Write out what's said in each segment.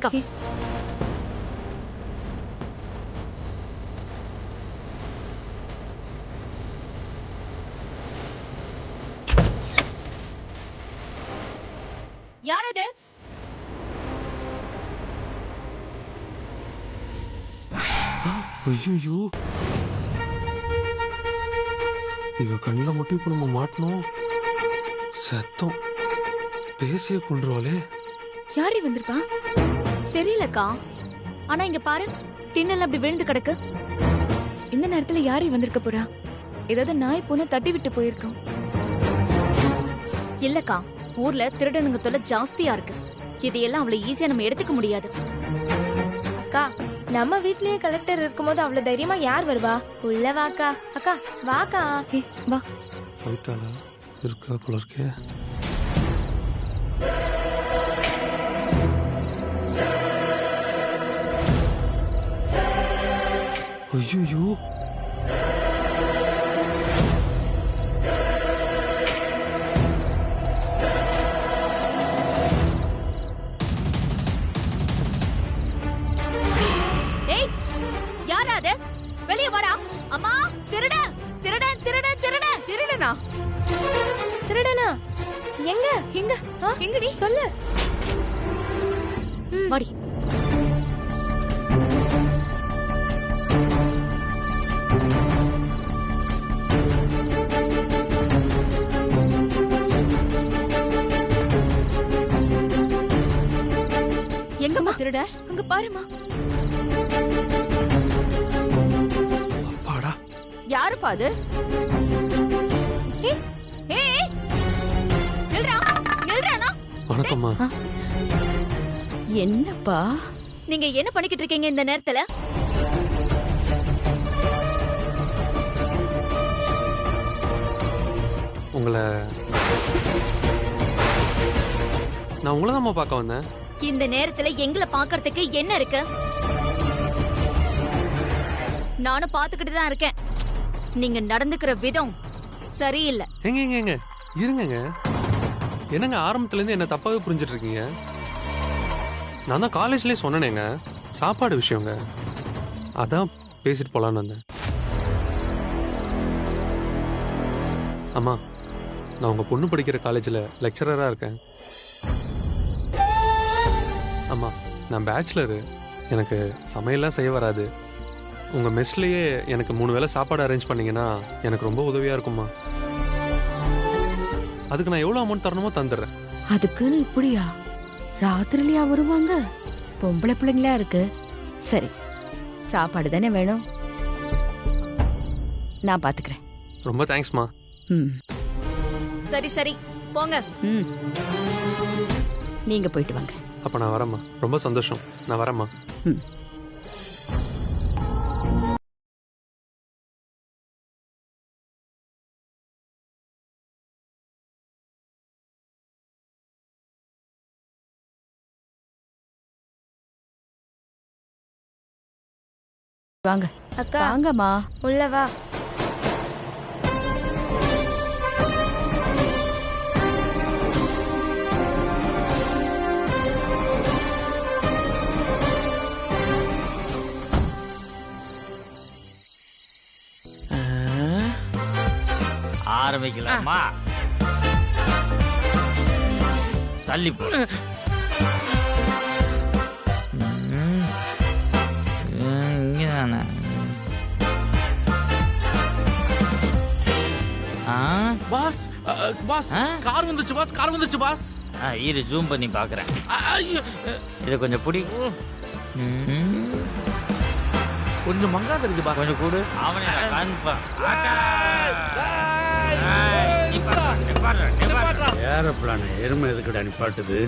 வாங்கிக்கோ. யார் அது? ஐயோ, இவ கண்ணில் மட்டும் இப்ப நம்ம மாட்டணும். சத்தம் பேசிய கொண்டுருவாளே. யாரி வந்திருப்பா? தெரியலக்கா. ஆனா இங்க பாரு, டின்னல் அப்படி விழுந்து கிடக்கு. இந்த நேரத்துல யாரி வந்திருக்க போறா? ஏதாவது நாய் பூனை தட்டி விட்டு போயிருக்கோம். இல்லக்கா, ஊர்ல திருடனுங்க தொல்லை ஜாஸ்தியா இருக்கு. இதையெல்லாம் அவ்வளவு ஈஸியா நம்ம எடுத்துக்க முடியாது. அக்கா, நம்ம வீட்லயே கலெக்டர் இருக்கும்போது அவ்வளவு தைரியமா யார் வருவா? உள்ள வாக்கா. அக்கா வாக்கா. வா. போயிட்டாளா? இருக்கா போல இருக்கே. ஐயோ, வெளியே வாடா. அம்மா, திருடன் திருடன் திருடன் திருடன். திருடனா? திருடனா? எங்க எங்க எங்கடி சொல்லு. வாடி. எங்கம்மா திருட? அங்க பாருமா. யாருப்பா அது? வணக்கம்மா. என்னப்பா நீங்க என்ன பண்ணிக்கிட்டு இருக்கீங்க இந்த நேரத்துல? உங்களை நான் உங்களை தான் பார்க்க வந்தேன். இந்த நேரத்துல எங்களை பாக்குறதுக்கு என்ன இருக்கு? நானும் பாத்துக்கிட்டு தான் இருக்கேன். நீங்க நடந்துக்கிற விதம் சரியில்லை. எங்க இருங்க. என்னங்க ஆரம்பத்துல இருந்து என்ன தப்பாவே புரிஞ்சிட்டு இருக்கீங்க? நான் தான் காலேஜ்லயே சொன்னேங்க, சாப்பாடு விஷயங்க. அதான் பேசிட்டு போலான்னு வந்தேன். அம்மா, நான் உங்க பொண்ணு படிக்கிற காலேஜ்ல லெக்சரரா இருக்கேன். அம்மா, நான் பேச்சுலரு. எனக்கு சமையல்லாம் செய்ய வராது. உங்க மெஸ்லயே எனக்கு 3 வேளை சாப்பாடு அரேஞ்ச் பண்ணீங்கன்னா எனக்கு ரொம்ப உதவியா இருக்குமா. அதுக்கு நான் எவ்வளவு அமௌண்ட் தரணுமோ தந்துடுறேன். அதுக்குன்னு இப்படியா? ராத்திரிலயா வருவாங்க? பொம்பளை பிள்ளைங்களா இருக்கு. சரி, சாப்பாடு தானே வேணும், நான் பாத்துக்கிறேன். ரொம்ப தேங்க்ஸ்மா. சரி சரி போங்க. நீங்க போயிட்டு வாங்க. அப்ப நான் வரேம்மா. ரொம்ப சந்தோஷம். நான் வரேம்மா. வாங்க. அக்கா வாங்கம்மா. உள்ள வா. ஆரம்பிக்கலாமா? தள்ளி போ. இங்கதானே. பாஸ் பாஸ், கார் வந்துச்சு பாஸ், கார் வந்துச்சு பாஸ். இரு, ஜூம் பண்ணி பாக்குறேன். இதை கொஞ்சம் புடி. கொஞ்சம் மங்காத இருக்கு பாஸ். கொஞ்சம் கூடு. அவனை கன்ஃபார்ம். ஏரோப்ளான் எருமை எதுக்குடா நிப்பாட்டுது?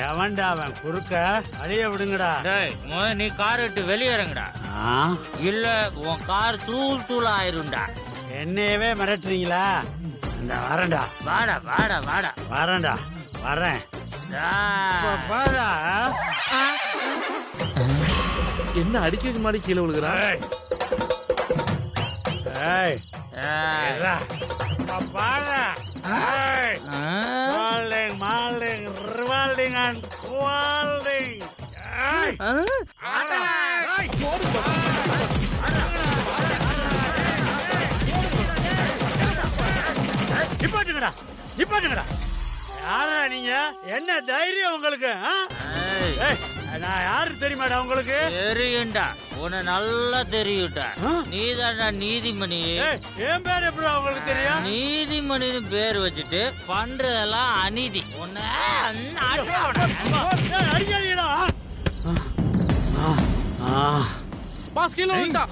எவன்டா அவன்? குறுக்க அழிய விடுங்கடா. நீ கார் விட்டு வெளியேறங்கடா, இல்ல உன் கார் தூள் தூள் ஆயிரும்டா. என்னையவே மிரட்டுறீங்களா? இந்த வரேன்டா. வாடா வாடா வாடா. வரேன்டா, வரேன். என்ன அடிக்க மாடி கீழே விழுகிறான்? பாரு Malding, malding, rewalding, and qualding. நிப்பாட்டுங்கடா நிப்பாட்டுங்கடா. யாரா நீங்க? என்ன தைரியம் உங்களுக்கு? நான் யாரு தெரியுமாடா உங்களுக்கு? தெரியும்டா, உன நல்லா தெரியும்டா. நீதான்டா நீதிமணி. என் பேர் எப்படி உங்களுக்கு தெரியும்? நீதிமணின்னு பேர் வச்சுட்டு பண்றதெல்லாம் அநீதி. உன்ன அடிக்காதீங்கடா. பாஸ் கீழே விழுந்தா.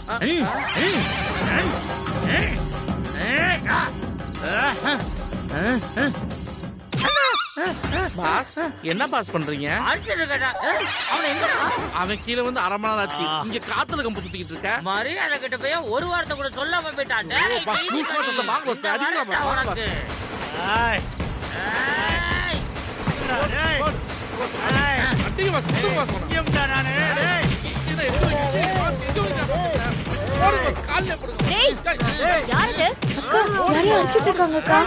பாஸ் என்ன பாஸ் பண்றீங்க? அவன் கீழே வந்து அரை மணி நேரம் ஆச்சு. இங்க காத்துல கம்பு சுத்திக்கிட்டு இருக்க. மரியாதை கிட்ட போய் ஒரு வார்த்தை கூட சொல்லாம போயிட்டான். யாரையும் அடிச்சுட்டு இருக்காங்கக்கா.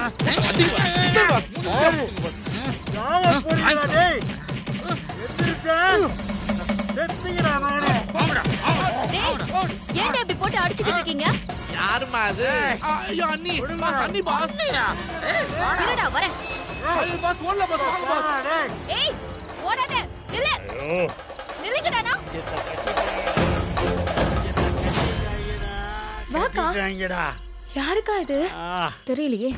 ஏன்டா இப்படி போட்டு அடிச்சுக்கிட்டு இருக்கீங்க? யாருமா அது? ஐயோ அண்ணி, பாஸ் அண்ணி பாஸ். இருடா வரேன். பாஸ் ஓடல பாஸ், வாங்க பாஸ். ஏய் ஓடாத, நில்லு. நில்லுங்கடா. வாக்கா. யாருக்கா இது? தெரியலையே.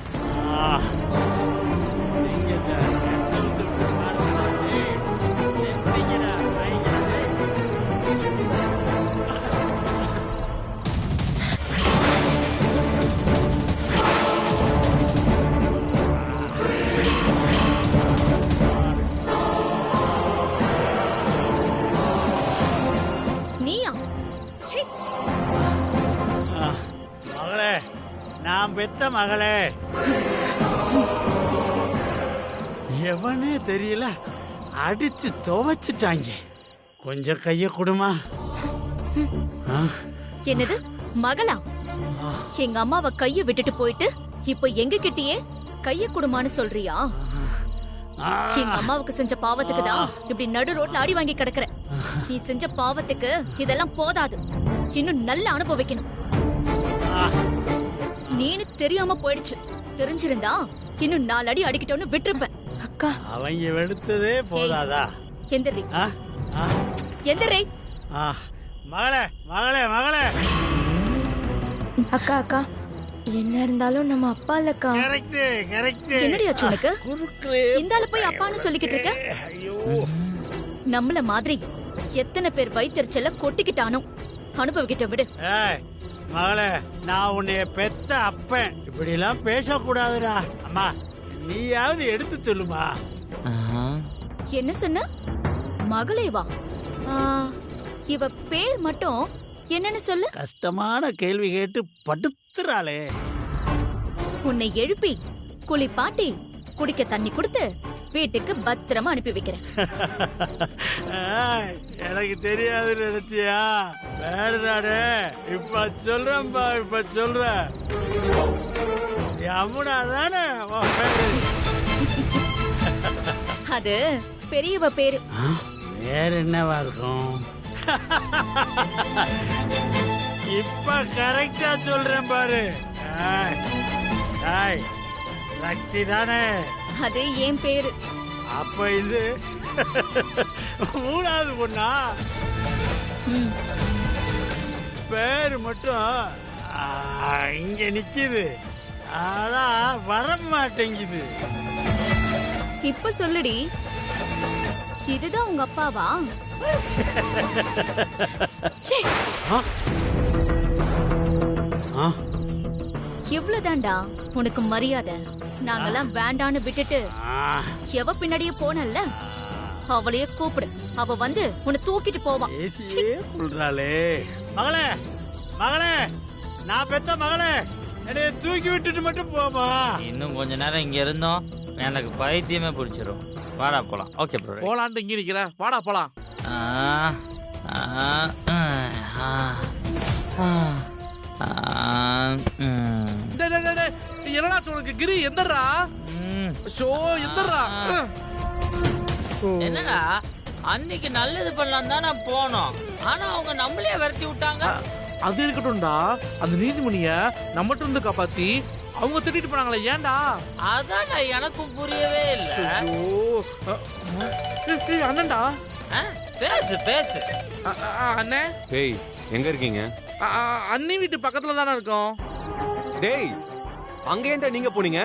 நீயா? சீ. மகளே, நான் பெத்த மகளே, எவனே தெரியல அடிச்சு துவைச்சிட்டாங்க. கொஞ்சம் கைய கொடுமா. என்னது மகளா? எங்க அம்மாவை கைய விட்டுட்டு போயிட்டு இப்ப எங்க கிட்டயே கைய குடுமான்னு சொல்றியா? எங்க அம்மாவுக்கு செஞ்ச பாவத்துக்கு தான் இப்படி நடு ரோட்ல அடி வாங்கி கிடக்குற. நீ செஞ்ச பாவத்துக்கு இதெல்லாம் போதாது, இன்னும் நல்ல அனுபவிக்கணும். நீனு தெரியாம போயிடுச்சு. தெரிஞ்சிருந்தா இன்னும் 4 அடி அடிக்கிட்டோன்னு விட்டுருப்பேன். அக்கா, அவங்க வெளுத்ததே போதாதா? எந்திரி எந்திரி. மகளே மகளே மகளே. அக்கா அக்கா, என்ன இருந்தாலும் நம்ம அப்பா இல்லக்கா. Correct correct. என்னடி ஆச்சு உனக்கு? இந்த ஆளு போய் அப்பான்னு சொல்லிக்கிட்டு இருக்க. நம்மள மாதிரி எத்தனை பேர் வயிற்றுச்சல கொட்டிக்கிட்டானோ அனுபவிக்கிட்ட விடு. மகளே, நான் உன்னைய பெத்த அப்பன், இப்படி எல்லாம் பேசக்கூடாதுடா. அம்மா நீயாவது எடுத்து சொல்லுமா. என்ன சொன்ன? மகளேவா? இவ பேர் மட்டும் என்னன்னு சொல்லு. கஷ்டமான கேள்வி கேட்டு படுத்துறாளே. உன்னை எழுப்பி குளிப்பாட்டி குடிக்க தண்ணி கொடுத்து வீட்டுக்கு பத்திரமா அனுப்பி வைக்கிறேன். எனக்கு தெரியாது நினைச்சியா? வேறுதானே. இப்ப சொல்றேன்பா, இப்ப சொல்றேன். யமுனா தானே அது பெரியவ பேரு. வேற என்னவா இருக்கும்? இப்ப கரெக்டா சொல்றேன் பாரு. சக்தி தானே? அது ஏன் பேரு. அப்ப இது 3வது பொண்ணா? பேரு மட்டும் இங்க நிக்குது, ஆனா வர மாட்டேங்குது. இப்ப சொல்லுடி, இதுதான் உங்க அப்பாவா? இவ்வளவுதான்டா உனக்கு மரியாதை. நாங்கெல்லாம் வேண்டான்னு விட்டுட்டு எவ பின்னாடியே போனல்ல, அவளையே கூப்பிடு. அவ வந்து உன்னை தூக்கிட்டு போவா. மகளே மகளே, நான் பெத்த மகளே, என்னைய தூக்கி விட்டுட்டு மட்டும் போமா. இன்னும் கொஞ்ச நேரம் இங்க இருந்தோம் எனக்கு பைத்தியமே பிடிச்சிரும். வாடா போலாம். ஓகே ப்ரோ, போலான்ட்டு இங்க நிக்கிற. வாடா போலாம். என்னடா சொல்ற? உனக்கு கிரி எந்தடா ஷோ எந்தடா என்னடா அன்னைக்கு நல்லது பண்ணலாம் தான் நான் போனோம், ஆனா அவங்க நம்மளே விரட்டி விட்டாங்க. அது இருக்கட்டும்டா, அந்த நீதிமணிய நம்மகிட்ட இருந்து காப்பாத்தி அவங்க திட்டிட்டு போனாங்களே, ஏன்டா? அதான் எனக்கும் புரியவே இல்ல. அண்ணன்டா பேசு பேசு. அண்ணே டேய் எங்க இருக்கீங்க? அண்ணி வீட்டு பக்கத்துல தானே இருக்கோம். டேய் அங்க ஏன்டா நீங்க போனீங்க?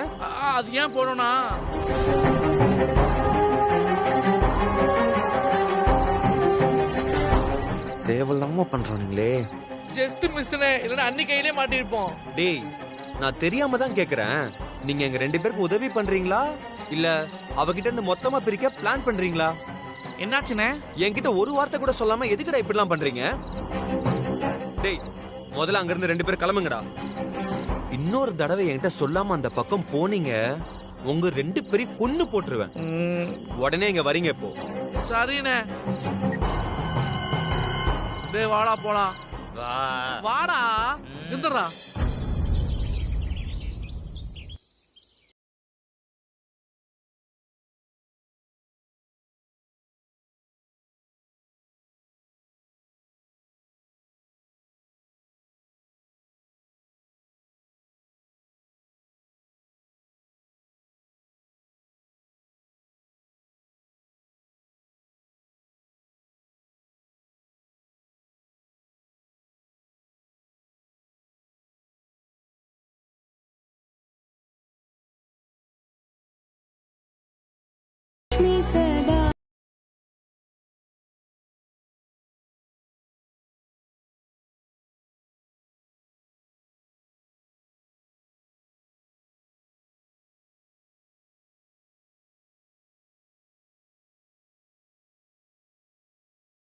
அது ஏன் போனோம்னா, தேவையில்லாம பண்றானுங்களே. ஜஸ்ட் மிஸ்னே, இல்லனா அண்ணி கையிலே மாட்டிருப்போம். டேய் நான் தெரியாம தான் கேக்குறேன். நீங்க எங்க 2 பேருக்கு உதவி பண்றீங்களா இல்ல அவகிட்ட இருந்து மொத்தமா பிரிக்க பிளான் பண்றீங்களா? என்னாச்சுனே? என்கிட்ட ஒரு வார்த்தை கூட சொல்லாம எதுக்குடா இப்படிலாம் பண்றீங்க? டேய் முதல்ல அங்க இருந்து 2 பேரும் கிளம்புங்கடா. இன்னொரு தடவை என்கிட்ட சொல்லாம அந்த பக்கம் போனீங்க, உங்க 2 பேரையும் கொன்னு போட்டுருவேன். உடனே இங்க வரீங்க இப்போ. சரிண்ணே. டேய் வாடா போலாம். வாடா இந்தடா.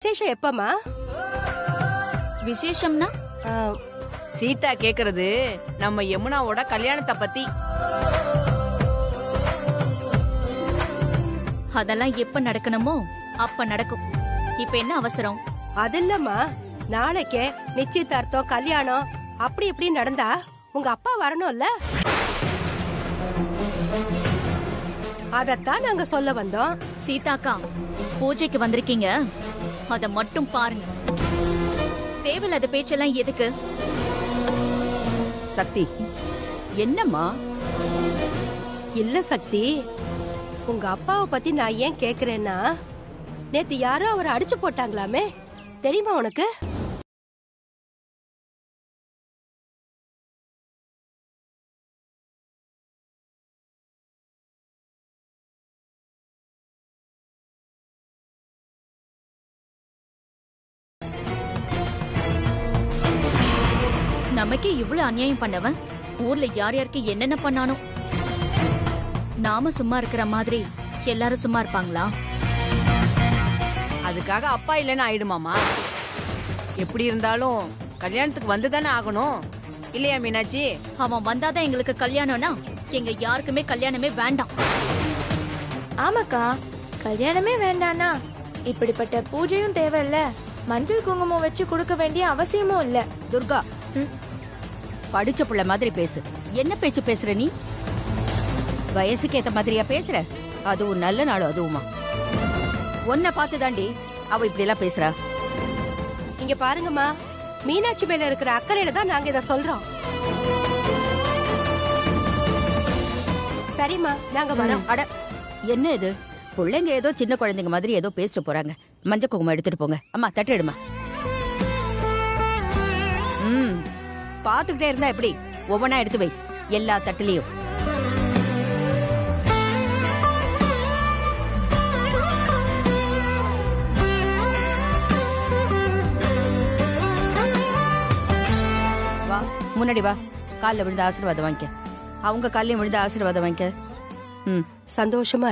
விசேஷம் எப்பமா? விசேஷம்னா சீதா கேக்குறது நம்ம யமுனாவோட கல்யாணத்தை பத்தி. அதெல்லாம் எப்ப நடக்கணுமோ அப்ப நடக்கும். இப்ப என்ன அவசரம்? அது இல்லம்மா, நாளைக்கே நிச்சயதார்த்தம் கல்யாணம் அப்படி இப்படி நடந்தா உங்க அப்பா வரணும்ல, அதத்தான் நாங்க சொல்ல வந்தோம். சீதாக்கா பூஜைக்கு வந்திருக்கீங்க, அத மட்டும் பாருங்க. தேவையில்லாத பேச்செல்லாம் எதுக்கு? சக்தி என்னம்மா? இல்ல சக்தி, உங்க அப்பாவை பத்தி நான் ஏன் கேக்குறேன்னா, நேத்து யாரோ அவரை அடிச்சு போட்டாங்களாமே, தெரியுமா உனக்கு? நமக்கே இவ்வளவு அநியாயம் பண்ணவன் ஊர்ல யார் யாருக்கு என்னென்ன பண்ணானோ. நாம சும்மா இருக்கிற மாதிரி எல்லாரும் சும்மா இருப்பாங்களா? அதுக்காக அப்பா இல்லைன்னு ஆயிடுமாமா? எப்படி இருந்தாலும் கல்யாணத்துக்கு வந்துதானே ஆகணும், இல்லையா மீனாட்சி? அவன் வந்தாதான் எங்களுக்கு கல்யாணம்னா எங்க யாருக்குமே கல்யாணமே வேண்டாம். ஆமாக்கா, கல்யாணமே வேண்டானா இப்படிப்பட்ட பூஜையும் தேவையில்ல, மஞ்சள் குங்குமம் வச்சு கொடுக்க வேண்டிய அவசியமும் இல்ல. துர்கா படிச்ச புள்ள மாதிரி பேசு. என்ன பேச்சு பேசுற நீ? வயசுக்கு ஏத்த மாதிரியா பேசுற? அதுவும் நல்ல நாளும் அதுவுமா? உன்னை பார்த்து தாண்டி அவ இப்படி எல்லாம் பேசுறா. இங்க பாருங்கம்மா, மீனாட்சி மேல இருக்கிற அக்கறையில தான் நாங்க இத சொல்றோம். சரிம்மா, நாங்க வரோம். அட என்ன இது? பிள்ளைங்க ஏதோ சின்ன குழந்தைங்க மாதிரி ஏதோ பேசிட்டு போறாங்க. மஞ்சள் குங்குமம் எடுத்துட்டு போங்க. அம்மா தட்டு எடுமா. பாத்துக்கிட்டே இருந்தா எப்படி? ஒவ்வொன்னா எடுத்து வை, எல்லா தட்டுலயும். வா, முன்னாடி வா. காலில் விழுந்து ஆசீர்வாதம் வாங்கிக்க. அவங்க காலையும் விழுந்து ஆசீர்வாதம் வாங்கிக்க. சந்தோஷமா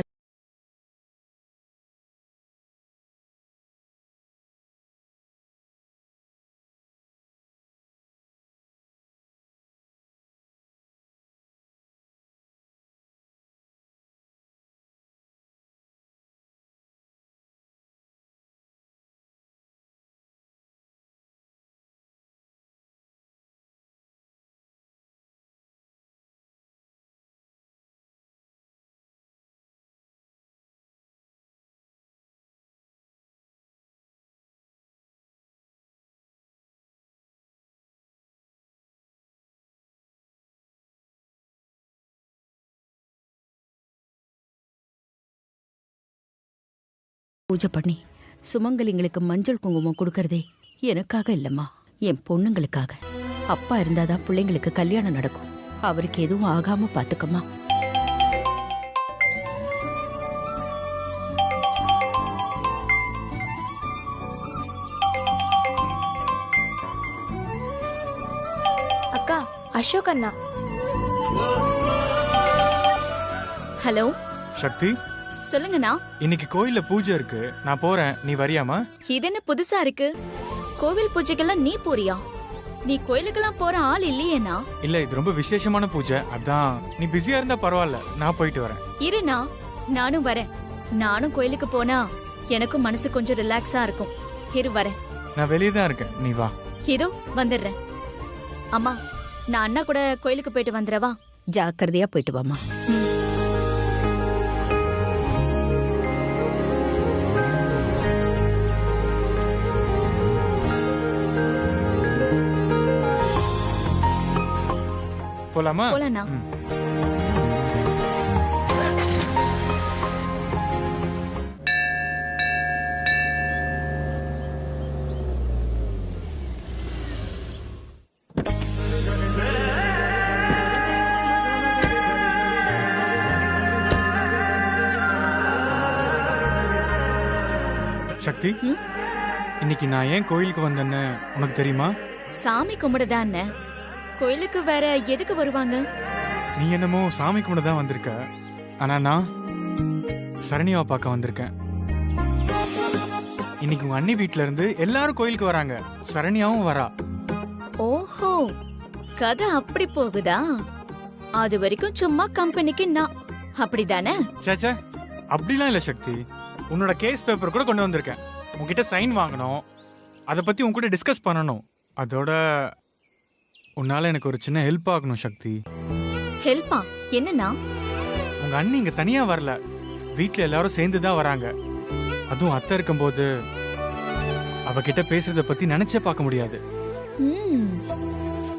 பூஜை பண்ணி சுமங்கலிங்களுக்கு மஞ்சள் குங்குமம் கொடுக்கறதே எனக்காக இல்லம்மா, என் பொண்ணுங்களுக்காக. அப்பா இருந்தாதான் பிள்ளைங்களுக்கு கல்யாணம் நடக்கும். அவருக்கு எதுவும் ஆகாம பாத்துக்கம்மா. அக்கா, அசோக் அண்ணா. ஹலோ சக்தி, சொல்லுங்கண்ணா. இன்னைக்கு கோயில்ல பூஜை இருக்கு, நான் போறேன், நீ வரியாமா? இது என்ன புதுசா இருக்கு? கோவில் பூஜைக்கெல்லாம் நீ போறியா? நீ கோயிலுக்கெல்லாம் போற ஆள் இல்லையேண்ணா. இல்ல, இது ரொம்ப விசேஷமான பூஜை, அதான். நீ பிஸியா இருந்தா பரவாயில்ல, நான் போயிட்டு வரேன். இருண்ணா, நானும் வரேன். நானும் கோயிலுக்கு போனா எனக்கும் மனசு கொஞ்சம் ரிலாக்ஸா இருக்கும். இரு வரேன். நான் வெளியே தான் இருக்கேன், நீ வா. இதோ வந்துடுறேன். அம்மா, நான் அண்ணா கூட கோயிலுக்கு போயிட்டு வந்துடவா? ஜாக்கிரதையா போயிட்டு வாமா. போலாமா? போலண்ணா. சக்தி, இன்னைக்கு நான் ஏன் கோயிலுக்கு வந்தேன்னு உனக்கு தெரியுமா? சாமி கும்பிடுதா அண்ணன். கோயிலுக்கு வேற எதுக்கு வருவாங்க? நீ என்னமோ சாமி கும்பிட தான் வந்திருக்க, ஆனா நான் சரணியாவை பார்க்க வந்திருக்கேன். இன்னைக்கு உங்க அண்ணி வீட்ல இருந்து எல்லாரும் கோயிலுக்கு வராங்க, சரணியாவும் வரா. ஓஹோ, கதை அப்படி போகுதா? அது வரைக்கும் சும்மா கம்பெனிக்கு நான் அப்படிதானே? சேச்சே, அப்படிலாம் இல்ல சக்தி. உன்னோட கேஸ் பேப்பர் கூட கொண்டு வந்திருக்கேன். உன்கிட்ட சைன் வாங்கணும், அதை பத்தி உன் கூட டிஸ்கஸ் பண்ணணும். அதோட உன்னால எனக்கு ஒரு சின்ன ஹெல்ப் ஆகணும் சக்தி. ஹெல்ப்பா? என்னன்னா? உங்க அண்ணி இங்க தனியா வரல, வீட்ல எல்லாரும் சேர்ந்து தான் வராங்க. அதுவும் அத்தை இருக்கும்போது அவகிட்ட பேசுறத பத்தி நினைச்சே பார்க்க முடியாது.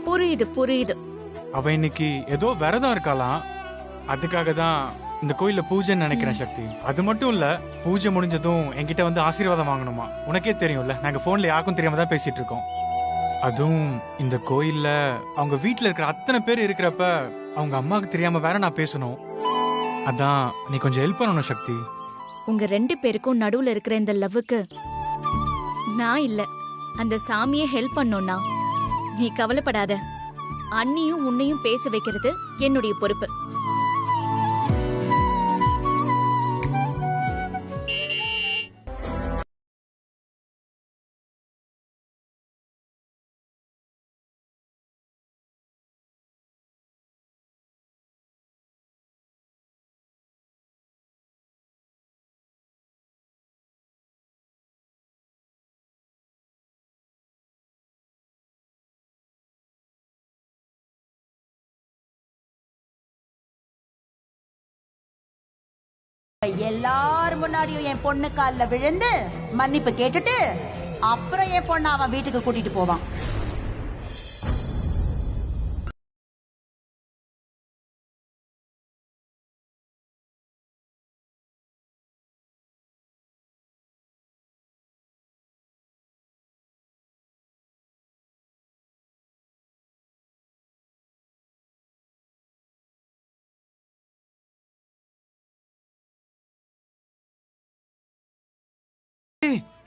புரியுது புரியுது. அவ இன்னைக்கு ஏதோ விரதம் இருக்காளாம், அதுக்காக தான் இந்த கோயில்ல பூஜைன்னு நினைக்கிறேன் சக்தி. அது மட்டும் இல்ல, பூஜை முடிஞ்சதும் என்கிட்ட வந்து ஆசீர்வாதம் வாங்கணுமா. உனக்கே தெரியும்ல, நாங்க போன்ல யாருக்கும் தெரியாம தான் பேசிட்டு இருக்கோம். அதுவும் இந்த கோயில்ல அவங்க வீட்டுல இருக்கிற அத்தனை பேர் இருக்கிறப்ப அவங்க அம்மாவுக்கு தெரியாம வேற நான் பேசணும். அதான் நீ கொஞ்சம் ஹெல்ப் பண்ணணும் சக்தி. உங்க 2 பேருக்கும் நடுவுல இருக்கிற இந்த லவ்வுக்கு நான் இல்ல, அந்த சாமியே ஹெல்ப் பண்ணோம்னா. நீ கவலைப்படாத. அண்ணியும் உன்னையும் பேச வைக்கிறது என்னுடைய பொறுப்பு. எல்லார் முன்னாடியும் என் பொண்ணு கால்ல விழுந்து மன்னிப்பு கேட்டுட்டு அப்புறம் என் பொண்ணு அவன் வீட்டுக்கு கூட்டிட்டு போவான்.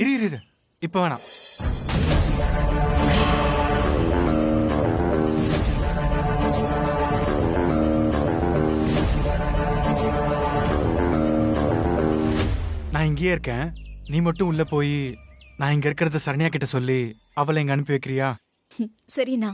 இரு இரு இரு, இப்ப வேணாம். நான் இங்கேயே இருக்கேன், நீ மட்டும் உள்ள போய் நான் இங்க இருக்கிறத சரண்யா கிட்ட சொல்லி அவளை இங்க அனுப்பி வைக்கிறியா? சரிண்ணா.